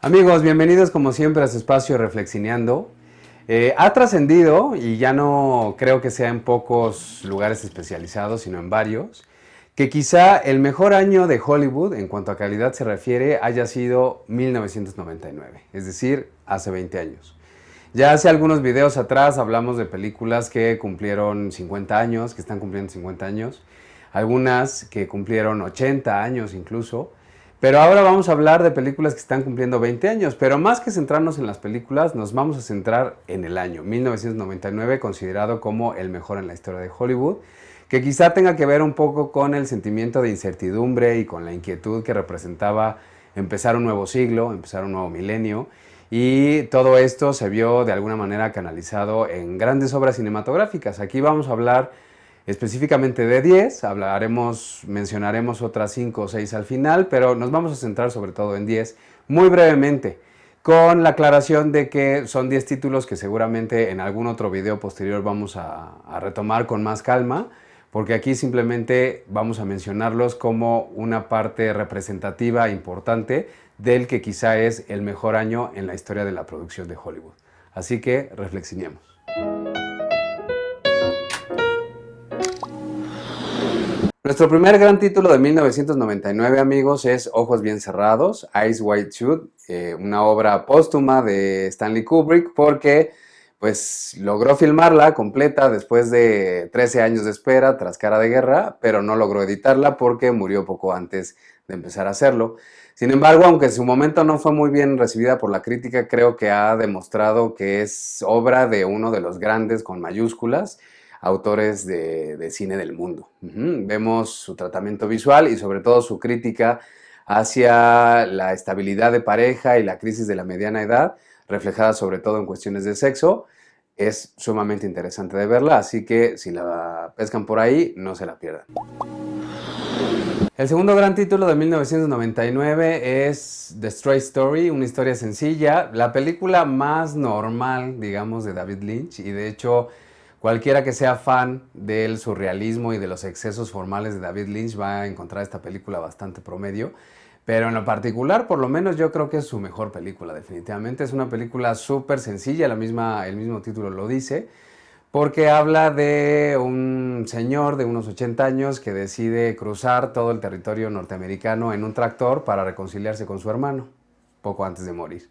Amigos, bienvenidos como siempre a su espacio Reflexineando. Ha trascendido, y ya no creo que sea en pocos lugares especializados, sino en varios, que quizá el mejor año de Hollywood en cuanto a calidad se refiere haya sido 1999, es decir, hace 20 años. Ya hace algunos videos atrás hablamos de películas que cumplieron 50 años, que están cumpliendo 50 años, algunas que cumplieron 80 años incluso, pero ahora vamos a hablar de películas que están cumpliendo 20 años, pero más que centrarnos en las películas, nos vamos a centrar en el año 1999, considerado como el mejor en la historia de Hollywood, que quizá tenga que ver un poco con el sentimiento de incertidumbre y con la inquietud que representaba empezar un nuevo siglo, empezar un nuevo milenio, y todo esto se vio de alguna manera canalizado en grandes obras cinematográficas. Aquí vamos a hablar específicamente de 10, mencionaremos otras 5 o 6 al final, pero nos vamos a centrar sobre todo en 10, muy brevemente, con la aclaración de que son 10 títulos que seguramente en algún otro video posterior vamos a retomar con más calma, porque aquí simplemente vamos a mencionarlos como una parte representativa importante del que quizá es el mejor año en la historia de la producción de Hollywood. Así que reflexionemos. Nuestro primer gran título de 1999, amigos, es Ojos Bien Cerrados, Eyes Wide Shut, una obra póstuma de Stanley Kubrick, porque pues logró filmarla completa después de 13 años de espera tras Cara de Guerra, pero no logró editarla porque murió poco antes de empezar a hacerlo. Sin embargo, aunque en su momento no fue muy bien recibida por la crítica, creo que ha demostrado que es obra de uno de los grandes con mayúsculas autores de cine del mundo. Vemos su tratamiento visual y sobre todo su crítica hacia la estabilidad de pareja y la crisis de la mediana edad, reflejada sobre todo en cuestiones de sexo. Es sumamente interesante de verla, así que si la pescan por ahí, no se la pierdan. El segundo gran título de 1999 es The Straight Story, una historia sencilla, la película más normal, digamos, de David Lynch, y de hecho cualquiera que sea fan del surrealismo y de los excesos formales de David Lynch va a encontrar esta película bastante promedio, pero en lo particular, por lo menos yo creo que es su mejor película, definitivamente. Es una película súper sencilla, el mismo título lo dice, porque habla de un señor de unos 80 años que decide cruzar todo el territorio norteamericano en un tractor para reconciliarse con su hermano, poco antes de morir.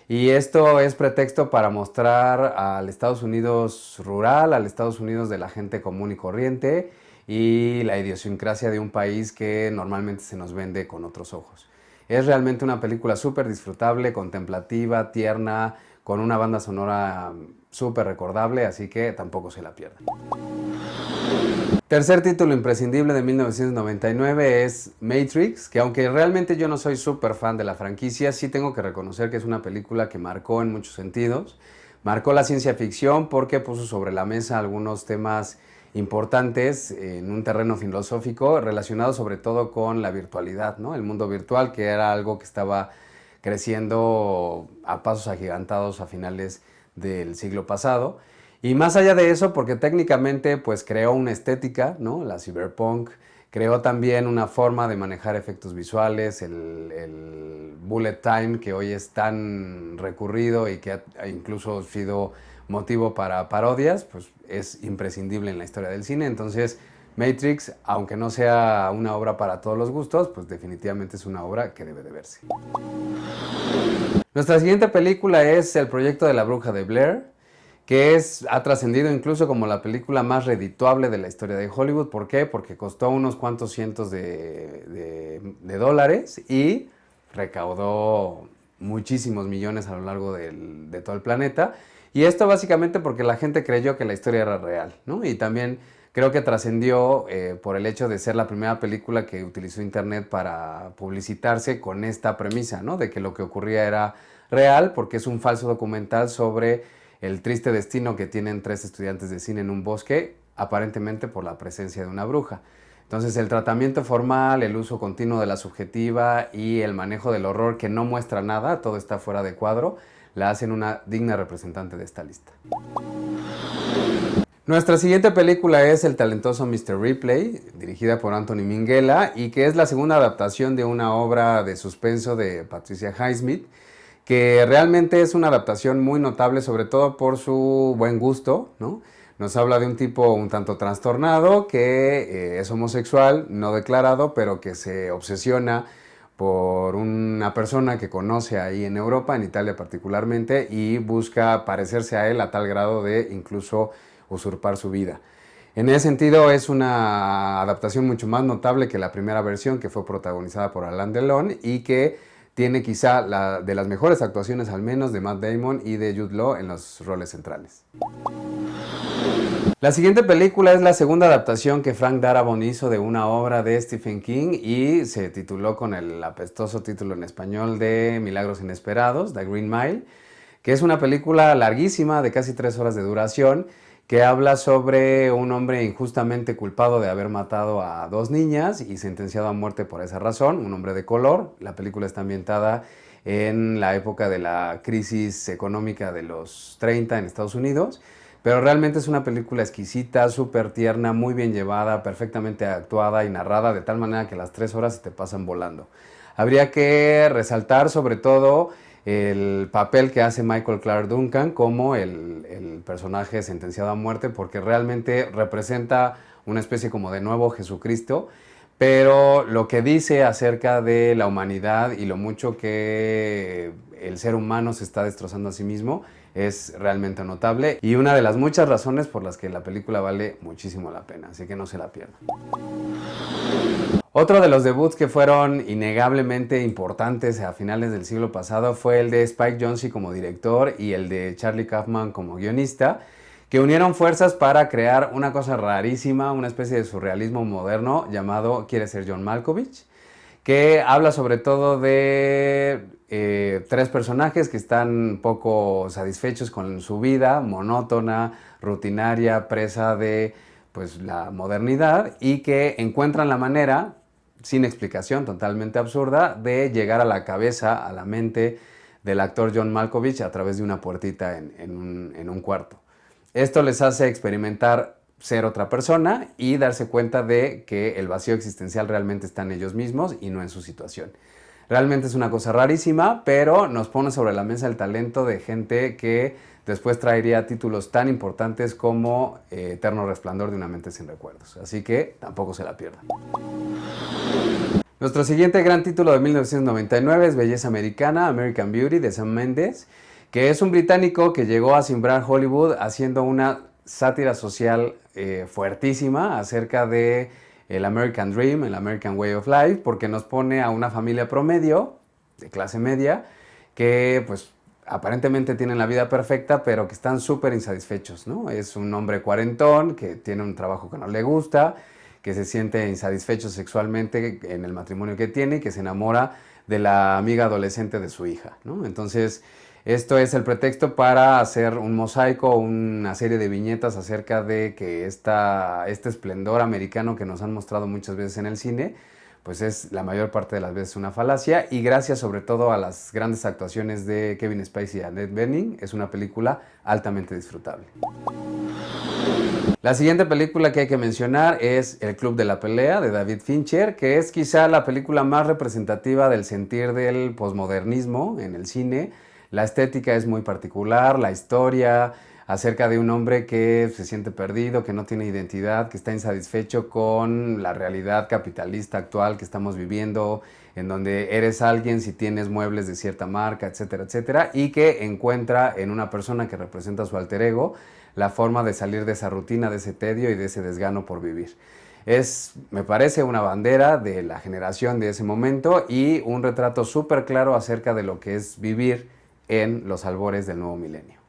Y esto es pretexto para mostrar al Estados Unidos rural, al Estados Unidos de la gente común y corriente y la idiosincrasia de un país que normalmente se nos vende con otros ojos. Es realmente una película súper disfrutable, contemplativa, tierna, con una banda sonora súper recordable, así que tampoco se la pierdan. Tercer título imprescindible de 1999 es Matrix, que aunque realmente yo no soy súper fan de la franquicia, sí tengo que reconocer que es una película que marcó en muchos sentidos. Marcó la ciencia ficción porque puso sobre la mesa algunos temas importantes en un terreno filosófico relacionado sobre todo con la virtualidad, ¿no? El mundo virtual, que era algo que estaba creciendo a pasos agigantados a finales del siglo pasado. Y más allá de eso, porque técnicamente pues creó una estética, ¿no? La cyberpunk, creó también una forma de manejar efectos visuales, el bullet time que hoy es tan recurrido y que ha incluso sido motivo para parodias, pues es imprescindible en la historia del cine. Entonces Matrix, aunque no sea una obra para todos los gustos, pues definitivamente es una obra que debe de verse. Nuestra siguiente película es El proyecto de la bruja de Blair, que ha trascendido incluso como la película más redituable de la historia de Hollywood. ¿Por qué? Porque costó unos cuantos cientos de dólares y recaudó muchísimos millones a lo largo de todo el planeta. Y esto básicamente porque la gente creyó que la historia era real, ¿no? Y también creo que trascendió por el hecho de ser la primera película que utilizó internet para publicitarse con esta premisa, ¿no? De que lo que ocurría era real, porque es un falso documental sobre el triste destino que tienen tres estudiantes de cine en un bosque, aparentemente por la presencia de una bruja. Entonces el tratamiento formal, el uso continuo de la subjetiva y el manejo del horror que no muestra nada, todo está fuera de cuadro, la hacen una digna representante de esta lista. Nuestra siguiente película es El talentoso Mr. Ripley, dirigida por Anthony Minghella, y que es la segunda adaptación de una obra de suspenso de Patricia Highsmith, que realmente es una adaptación muy notable, sobre todo por su buen gusto, ¿no? Nos habla de un tipo un tanto trastornado que es homosexual, no declarado, pero que se obsesiona por una persona que conoce ahí en Europa, en Italia particularmente, y busca parecerse a él a tal grado de incluso usurpar su vida. En ese sentido es una adaptación mucho más notable que la primera versión, que fue protagonizada por Alain Delon y que tiene quizá de las mejores actuaciones al menos de Matt Damon y de Jude Law en los roles centrales. La siguiente película es la segunda adaptación que Frank Darabont hizo de una obra de Stephen King y se tituló con el apestoso título en español de Milagros Inesperados, The Green Mile, que es una película larguísima de casi 3 horas de duración que habla sobre un hombre injustamente culpado de haber matado a 2 niñas y sentenciado a muerte por esa razón, un hombre de color. La película está ambientada en la época de la crisis económica de los 30 en Estados Unidos, pero realmente es una película exquisita, súper tierna, muy bien llevada, perfectamente actuada y narrada, de tal manera que las 3 horas se te pasan volando. Habría que resaltar sobre todo el papel que hace Michael Clarke Duncan como el personaje sentenciado a muerte, porque realmente representa una especie como de nuevo Jesucristo, pero lo que dice acerca de la humanidad y lo mucho que el ser humano se está destrozando a sí mismo es realmente notable y una de las muchas razones por las que la película vale muchísimo la pena, así que no se la pierdan. Otro de los debuts que fueron innegablemente importantes a finales del siglo pasado fue el de Spike Jonze como director y el de Charlie Kaufman como guionista, que unieron fuerzas para crear una cosa rarísima, una especie de surrealismo moderno llamado Quiere ser John Malkovich, que habla sobre todo de 3 personajes que están poco satisfechos con su vida, monótona, rutinaria, presa de pues, la modernidad y que encuentran la manera, sin explicación, totalmente absurda, de llegar a la cabeza, a la mente del actor John Malkovich a través de una puertita en un cuarto. Esto les hace experimentar ser otra persona y darse cuenta de que el vacío existencial realmente está en ellos mismos y no en su situación. Realmente es una cosa rarísima, pero nos pone sobre la mesa el talento de gente que después traería títulos tan importantes como Eterno Resplandor de una mente sin recuerdos. Así que tampoco se la pierdan. Nuestro siguiente gran título de 1999 es Belleza Americana, American Beauty, de Sam Mendes, que es un británico que llegó a simbrar Hollywood haciendo una sátira social fuertísima acerca de el American Dream, el American Way of Life, porque nos pone a una familia promedio, de clase media, que pues aparentemente tienen la vida perfecta, pero que están súper insatisfechos, ¿no? Es un hombre cuarentón que tiene un trabajo que no le gusta, que se siente insatisfecho sexualmente en el matrimonio que tiene y que se enamora de la amiga adolescente de su hija, ¿no? Entonces, esto es el pretexto para hacer un mosaico, una serie de viñetas acerca de que este esplendor americano que nos han mostrado muchas veces en el cine, pues es la mayor parte de las veces una falacia y gracias sobre todo a las grandes actuaciones de Kevin Spacey y Annette Bening, es una película altamente disfrutable. La siguiente película que hay que mencionar es El Club de la Pelea de David Fincher, que es quizá la película más representativa del sentir del posmodernismo en el cine. La estética es muy particular, la historia acerca de un hombre que se siente perdido, que no tiene identidad, que está insatisfecho con la realidad capitalista actual que estamos viviendo, en donde eres alguien si tienes muebles de cierta marca, etcétera, etcétera, y que encuentra en una persona que representa su alter ego la forma de salir de esa rutina, de ese tedio y de ese desgano por vivir. Es, me parece, una bandera de la generación de ese momento y un retrato súper claro acerca de lo que es vivir en los albores del nuevo milenio.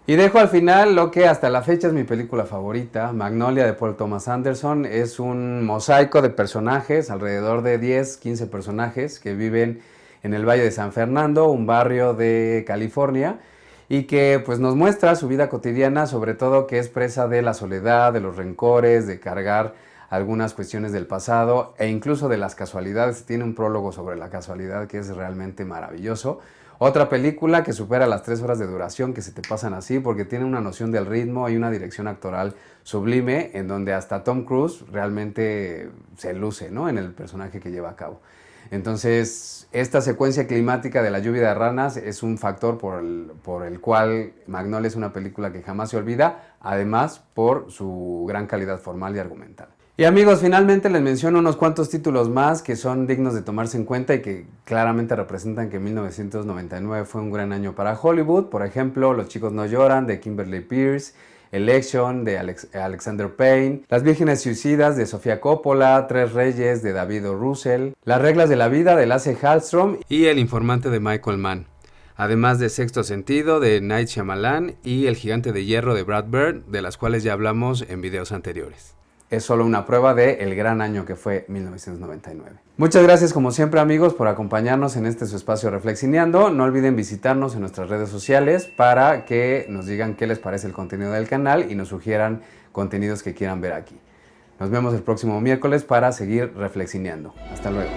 Y dejo al final lo que hasta la fecha es mi película favorita, Magnolia de Paul Thomas Anderson. Es un mosaico de personajes, alrededor de 10, 15 personajes que viven en el Valle de San Fernando, un barrio de California, y que pues nos muestra su vida cotidiana, sobre todo que es presa de la soledad, de los rencores, de cargar algunas cuestiones del pasado e incluso de las casualidades. Tiene un prólogo sobre la casualidad que es realmente maravilloso. Otra película que supera las 3 horas de duración, que se te pasan así porque tiene una noción del ritmo y una dirección actoral sublime en donde hasta Tom Cruise realmente se luce, ¿no?, en el personaje que lleva a cabo. Entonces, esta secuencia climática de la lluvia de ranas es un factor por el cual Magnolia es una película que jamás se olvida, además por su gran calidad formal y argumental. Y amigos, finalmente les menciono unos cuantos títulos más que son dignos de tomarse en cuenta y que claramente representan que 1999 fue un gran año para Hollywood. Por ejemplo, Los chicos no lloran, de Kimberly Pierce, Election, de Alexander Payne, Las vírgenes suicidas, de Sofía Coppola, Tres reyes, de David O. Russell, Las reglas de la vida, de Lasse Hallström y El informante, de Michael Mann. Además de Sexto sentido, de Night Shyamalan, y El gigante de hierro, de Brad Bird, de las cuales ya hablamos en videos anteriores. Es solo una prueba del gran año que fue 1999. Muchas gracias como siempre amigos por acompañarnos en este su espacio Reflexineando. No olviden visitarnos en nuestras redes sociales para que nos digan qué les parece el contenido del canal y nos sugieran contenidos que quieran ver aquí. Nos vemos el próximo miércoles para seguir reflexineando. Hasta luego.